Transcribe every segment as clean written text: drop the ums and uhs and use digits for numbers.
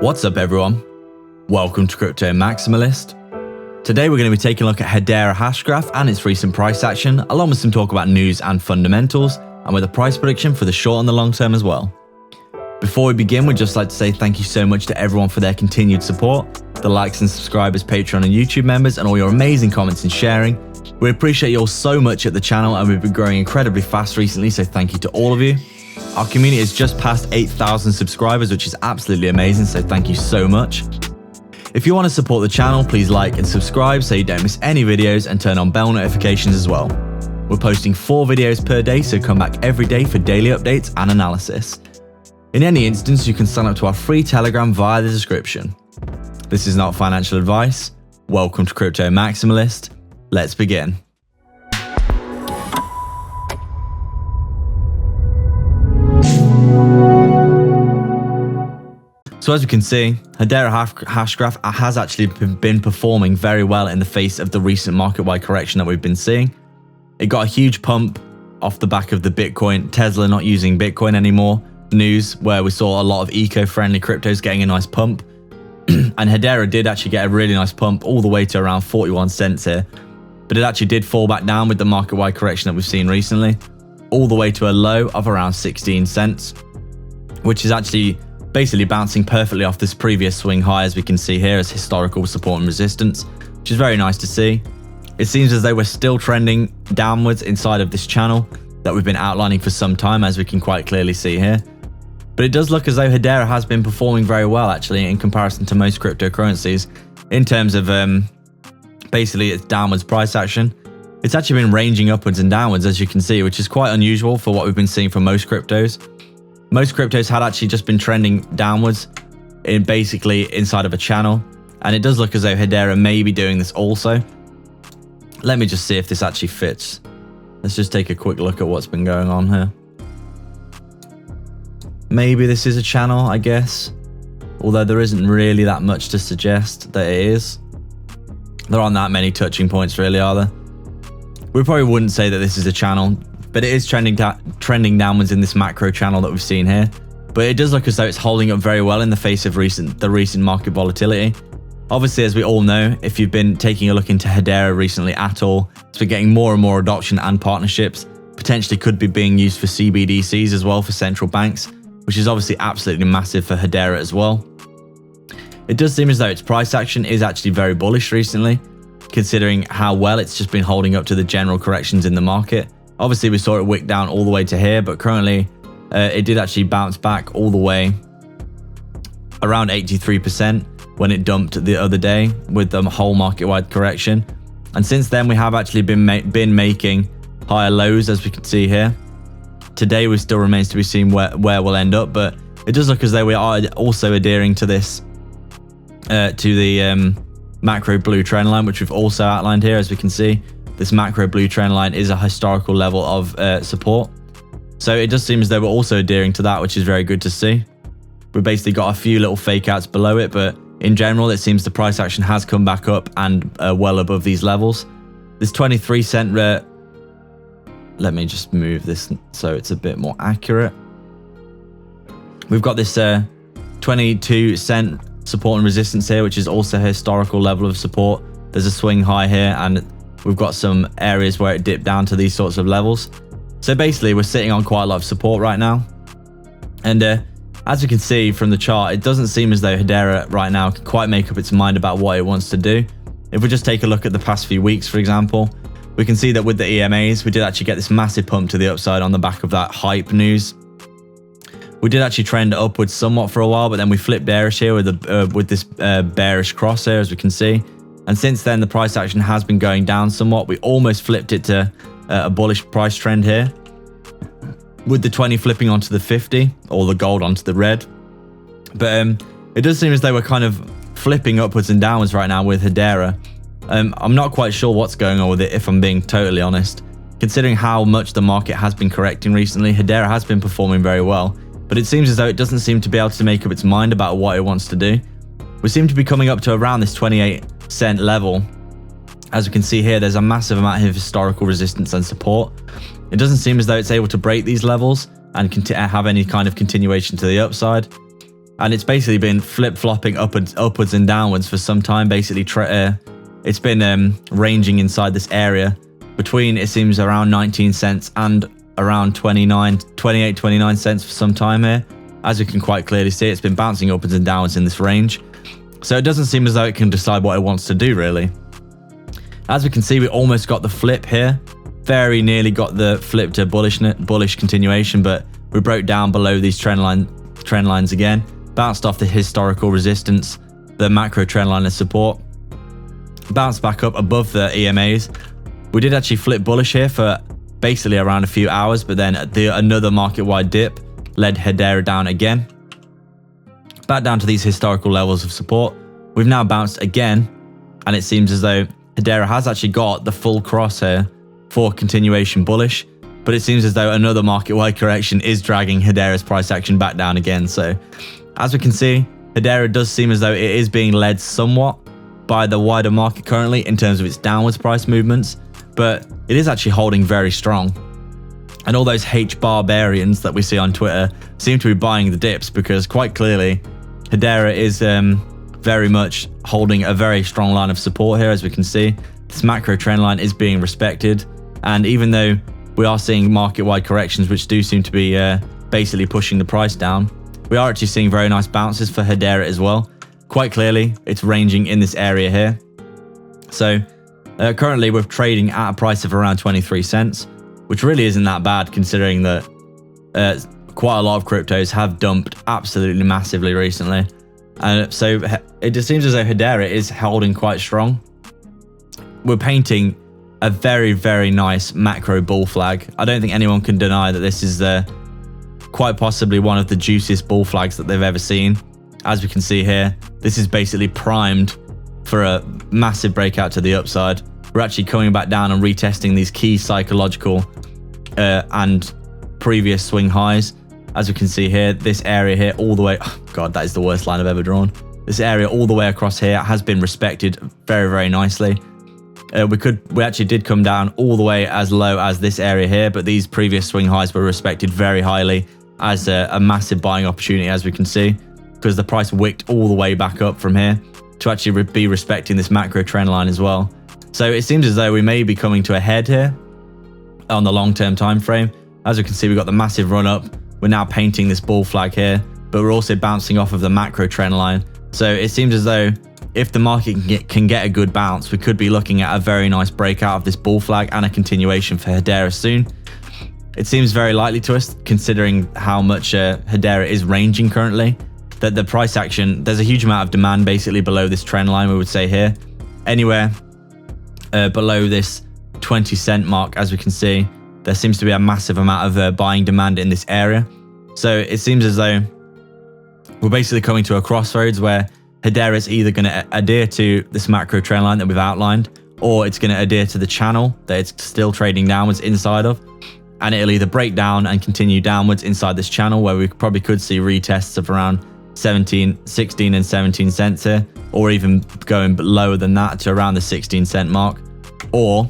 What's up everyone? Welcome to Crypto Maximalist. Today we're going to be taking a look at Hedera Hashgraph and its recent price action, along with some talk about news and fundamentals, and with a price prediction for the short and the long term as well. Before we begin, we'd just like to say thank you so much to everyone for their continued support, the likes and subscribers, Patreon and YouTube members, and all your amazing comments and sharing. We appreciate you all so much at the channel, and we've been growing incredibly fast recently, so thank you to all of you. Our community has just passed 8,000 subscribers, which is absolutely amazing, so thank you so much. If you want to support the channel, please like and subscribe so you don't miss any videos, and turn on bell notifications as well. We're posting 4 videos per day, so come back every day for daily updates and analysis. In any instance, you can sign up to our free Telegram via the description. This is not financial advice. Welcome to Crypto Maximalist. Let's begin. So as we can see, Hedera Hashgraph has actually been performing very well in the face of the recent market-wide correction that we've been seeing. It got a huge pump off the back of the Bitcoin, Tesla not using Bitcoin anymore news, where we saw a lot of eco-friendly cryptos getting a nice pump. And Hedera did actually get a really nice pump all the way to around 41 cents here. But it actually did fall back down with the market-wide correction that we've seen recently, all the way to a low of around 16 cents, which is actually basically bouncing perfectly off this previous swing high, as we can see here, as historical support and resistance, which is very nice to see. It seems as though we're still trending downwards inside of this channel that we've been outlining for some time, as we can quite clearly see here. But it does look as though Hedera has been performing very well, actually, in comparison to most cryptocurrencies, in terms of basically its downwards price action. It's actually been ranging upwards and downwards, as you can see, which is quite unusual for what we've been seeing from most cryptos. Most cryptos had actually just been trending downwards in basically inside of a channel, and it does look as though Hedera may be doing this also. Let me just see if this actually fits. Let's just take a quick look at what's been going on here. Maybe this is a channel, I guess, although there isn't really that much to suggest that it is. There aren't that many touching points really, are there? We probably wouldn't say that this is a channel, but it is trending downwards in this macro channel that we've seen here. But it does look as though it's holding up very well in the face of the recent market volatility. Obviously, as we all know, if you've been taking a look into Hedera recently at all, it's been getting more and more adoption and partnerships. Potentially could be being used for CBDCs as well for central banks, which is obviously absolutely massive for Hedera as well. It does seem as though its price action is actually very bullish recently, considering how well it's just been holding up to the general corrections in the market. Obviously, we saw it wick down all the way to here, but currently it did actually bounce back all the way around 83% when it dumped the other day with the whole market-wide correction. And since then, we have actually been making higher lows, as we can see here. Today, we still remains to be seen where we'll end up, but it does look as though we are also adhering to this, to the macro blue trend line, which we've also outlined here, as we can see. This macro blue trend line is a historical level of support. So it does seem as though we're also adhering to that, which is very good to see. We've basically got a few little fake outs below it, but in general, it seems the price action has come back up and well above these levels. This 23 cent let me just move this so it's a bit more accurate. We've got this 22 cent support and resistance here, which is also a historical level of support. There's a swing high here, and we've got some areas where it dipped down to these sorts of levels. So basically, we're sitting on quite a lot of support right now. And as you can see from the chart, it doesn't seem as though Hedera right now can quite make up its mind about what it wants to do. If we just take a look at the past few weeks, for example, we can see that with the EMAs, we did actually get this massive pump to the upside on the back of that hype news. We did actually trend upwards somewhat for a while, but then we flipped bearish here with this bearish cross here, as we can see. And since then, the price action has been going down somewhat. We almost flipped it to a bullish price trend here, with the 20 flipping onto the 50, or the gold onto the red. But it does seem as though we're kind of flipping upwards and downwards right now with Hedera. I'm not quite sure what's going on with it, if I'm being totally honest. Considering how much the market has been correcting recently, Hedera has been performing very well, but it seems as though it doesn't seem to be able to make up its mind about what it wants to do. We seem to be coming up to around this 28 cent level. As we can see here, there's a massive amount of historical resistance and support. It doesn't seem as though it's able to break these levels and have any kind of continuation to the upside. And it's basically been flip-flopping upwards and downwards for some time. Basically, it's been ranging inside this area between, it seems, around 19 cents and around 28, 29 cents for some time here. As you can quite clearly see, it's been bouncing upwards and downwards in this range. So it doesn't seem as though it can decide what it wants to do, really. As we can see, we almost got the flip here. Very nearly got the flip to bullish continuation, but we broke down below these trend lines again. Bounced off the historical resistance, the macro trend line of support. Bounced back up above the EMAs. We did actually flip bullish here for basically around a few hours, but then another market-wide dip led Hedera down again. Back down to these historical levels of support. We've now bounced again, and it seems as though Hedera has actually got the full cross here for continuation bullish, but it seems as though another market-wide correction is dragging Hedera's price action back down again. So as we can see, Hedera does seem as though it is being led somewhat by the wider market currently in terms of its downwards price movements, but it is actually holding very strong. And all those Hbarbarians that we see on Twitter seem to be buying the dips, because quite clearly Hedera is very much holding a very strong line of support here. As we can see, this macro trend line is being respected, and even though we are seeing market-wide corrections which do seem to be basically pushing the price down, we are actually seeing very nice bounces for Hedera as well. Quite clearly, it's ranging in this area here. So currently we're trading at a price of around 23 cents, which really isn't that bad considering that quite a lot of cryptos have dumped absolutely massively recently. So it just seems as though Hedera is holding quite strong. We're painting a very, very nice macro bull flag. I don't think anyone can deny that this is quite possibly one of the juiciest bull flags that they've ever seen. As we can see here, this is basically primed for a massive breakout to the upside. We're actually coming back down and retesting these key psychological and previous swing highs. As we can see here, this area here all the way, oh God, that is the worst line I've ever drawn. This area all the way across here has been respected very, very nicely. We actually did come down all the way as low as this area here, but these previous swing highs were respected very highly as a massive buying opportunity, as we can see, because the price wicked all the way back up from here to actually be respecting this macro trend line as well. So it seems as though we may be coming to a head here on the long-term time frame. As we can see, we've got the massive run up. We're now painting this bull flag here, but we're also bouncing off of the macro trend line. So it seems as though if the market can get a good bounce, we could be looking at a very nice breakout of this bull flag and a continuation for Hedera soon. It seems very likely to us, considering how much Hedera is ranging currently, that the price action, there's a huge amount of demand basically below this trend line, we would say here. Anywhere below this 20 cent mark, as we can see, there seems to be a massive amount of buying demand in this area. So it seems as though we're basically coming to a crossroads where Hedera is either going to adhere to this macro trend line that we've outlined, or it's going to adhere to the channel that it's still trading downwards inside of. And it'll either break down and continue downwards inside this channel, where we probably could see retests of around 16 and 17 cents here, or even going lower than that to around the 16 cent mark, or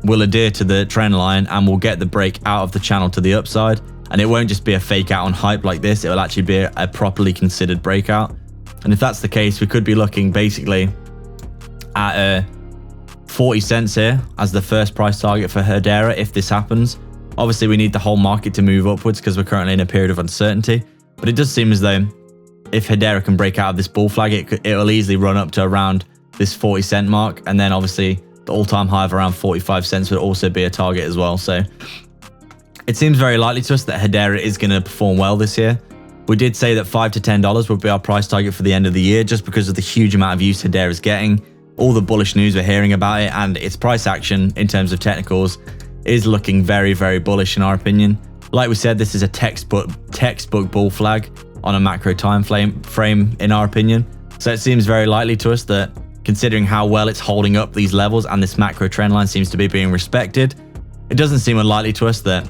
we'll adhere to the trend line and we'll get the break out of the channel to the upside. And it won't just be a fake out on hype like this, it will actually be a properly considered breakout. And if that's the case, we could be looking basically at 40 cents here as the first price target for Hedera if this happens. Obviously, we need the whole market to move upwards because we're currently in a period of uncertainty. But it does seem as though if Hedera can break out of this bull flag, it will easily run up to around this 40 cent mark. And then obviously the all-time high of around 45 cents would also be a target as well. So it seems very likely to us that Hedera is going to perform well this year. We did say that $5 to $10 would be our price target for the end of the year, just because of the huge amount of use Hedera is getting, all the bullish news we're hearing about it, and its price action in terms of technicals is looking very, very bullish in our opinion. Like we said, this is a textbook bull flag on a macro time frame in our opinion. So it seems very likely to us that, considering how well it's holding up these levels and this macro trend line seems to be being respected, it doesn't seem unlikely to us that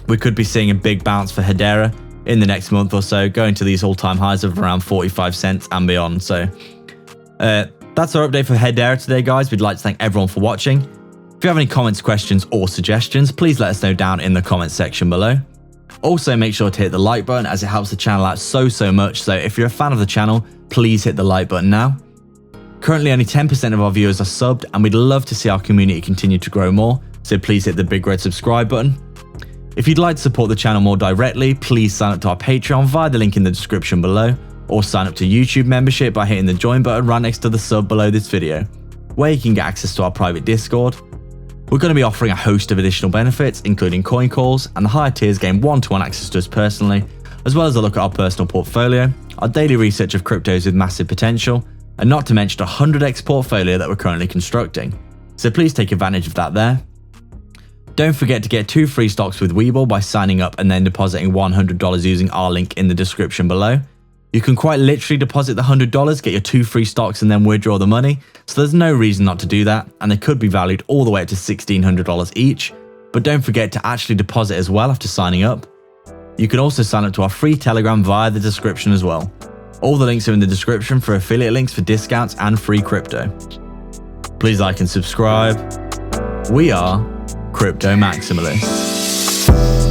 we could be seeing a big bounce for Hedera in the next month or so, going to these all-time highs of around 45 cents and beyond. So that's our update for Hedera today, guys. We'd like to thank everyone for watching. If you have any comments, questions, or suggestions, please let us know down in the comments section below. Also, make sure to hit the like button as it helps the channel out so much, so if you're a fan of the channel, please hit the like button now. Currently only 10% of our viewers are subbed, and we'd love to see our community continue to grow more, so please hit the big red subscribe button. If you'd like to support the channel more directly, please sign up to our Patreon via the link in the description below, or sign up to YouTube membership by hitting the join button right next to the sub below this video, where you can get access to our private Discord. We're going to be offering a host of additional benefits, including coin calls, and the higher tiers gain one-to-one access to us personally, as well as a look at our personal portfolio, our daily research of cryptos with massive potential, and not to mention a 100x portfolio that we're currently constructing. So please take advantage of that there. Don't forget to get 2 free stocks with Hbar by signing up and then depositing $100 using our link in the description below. You can quite literally deposit the $100, get your 2 free stocks, and then withdraw the money, so there's no reason not to do that, and they could be valued all the way up to $1,600 each. But don't forget to actually deposit as well after signing up. You can also sign up to our free Telegram via the description as well. All the links are in the description for affiliate links for discounts and free crypto. Please like and subscribe. We are Crypto Maximalists.